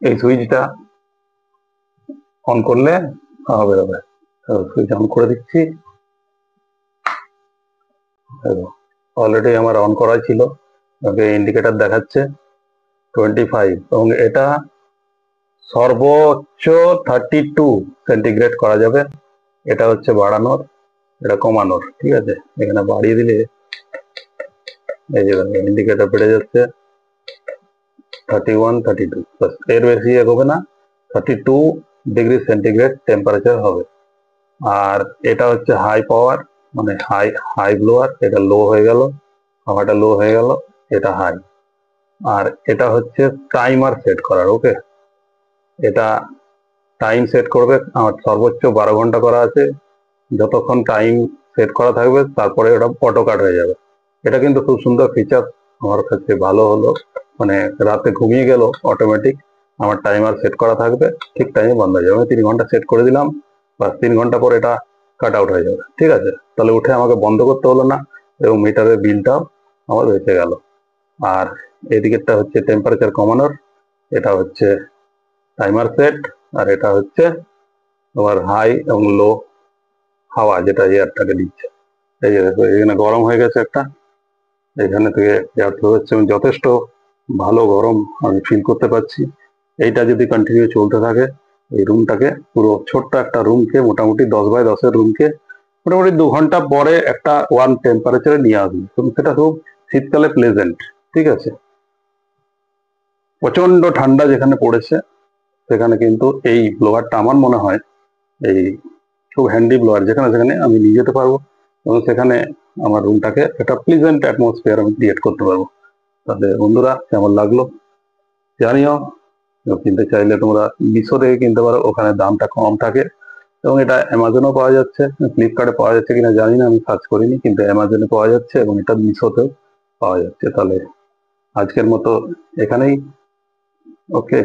এই সুইচটা অন করলে হবে হবে। সুইচ অন করে দিচ্ছি। অলরেডি আমার অন করা ছিল, ইন্ডিকেটর দেখাচ্ছে 25 এবং এটা সর্বোচ্চ 32 সেন্টিগ্রেড করা যাবে। এটা হচ্ছে বাড়ানোর, এটা কমানোর। ঠিক আছে, এখানে বাড়িয়ে দিলে এই যে ইন্ডিকেটর বেড়ে যাচ্ছে 31 32, বাস এর বেশি এগোবে না। 32 ডিগ্রি সেন্টিগ্রেড টেম্পারেচার হবে। আর এটা হচ্ছে হাই পাওয়ার, মানে হাই হাই ব্লোয়ার। এটা লো হয়ে গেল, হাওয়াটা লো হয়ে গেল, এটা হাই। আর এটা হচ্ছে টাইমার সেট করার। ওকে, এটা টাইম সেট করবে। আমার সর্বোচ্চ 12 ঘন্টা করা আছে। যতক্ষণ টাইম সেট করা থাকবে তারপরে ওটা অটো কাট হয়ে যাবে। এটা কিন্তু খুব সুন্দর ফিচার, আমার কাছে ভালো হলো। মানে রাতে ঘুমিয়ে গেল অটোমেটিক আমার টাইমার সেট করা থাকবে, ঠিক টাইমে বন্ধ হয়ে যাবে। আমি 3 ঘন্টা সেট করে দিলাম, বাস 3 ঘন্টা পর এটা কাট আউট হয়ে যাবে। ঠিক আছে, তাহলে উঠে আমাকে বন্ধ করতে হলো না এবং মিটারের বিলটাও আমার বেঁচে গেল। আর এদিকেরটা হচ্ছে টেম্পারেচার কমানোর, এটা হচ্ছে টাইমার সেট, আর এটা হচ্ছে তোমার হাই এবং লো হাওয়া, যেটা এয়ারটাকে দিচ্ছে। এই যে দেখো এখানে গরম হয়ে গেছে একটা, এখানে থেকে এয়ার ফ্লো হচ্ছে এবং যথেষ্ট ভালো গরম আমি ফিল করতে পারছি। এইটা যদি কন্টিনিউ চলতে থাকে, এই রুমটাকে, পুরো ছোট্ট একটা রুমকে, মোটামুটি 10x10 রুমকে মোটামুটি 2 ঘন্টা পরে একটা ওয়ার্ম টেম্পারেচারে নিয়ে আসবে, এবং সেটা খুব শীতকালে প্লেজেন্ট। ঠিক আছে, প্রচন্ড ঠান্ডা যেখানে পড়েছে সেখানে কিন্তু এই ব্লোয়ারটা আমার মনে হয় এই খুব হ্যান্ডি ব্লোয়ার, যেখানে সেখানে আমি নিয়ে যেতে পারবো এবং সেখানে আমার রুমটাকে একটা প্লিজেন্ট অ্যাটমসফিয়ার আমি ক্রিয়েট করতে পারবো। তাহলে বন্ধুরা কেমন লাগলো জানিও। কিনতে চাইলে তোমরা মিশো থেকে কিনতে পারো, ওখানে দামটা কম থাকে এবং এটা অ্যামাজনেও পাওয়া যাচ্ছে। ফ্লিপকার্টে পাওয়া যাচ্ছে কিনা জানি না, আমি সার্চ করিনি, কিন্তু অ্যামাজনে পাওয়া যাচ্ছে এবং এটা মিশোতেও পাওয়া যাচ্ছে। তাহলে আজকের মতো এখানেই, ওকে।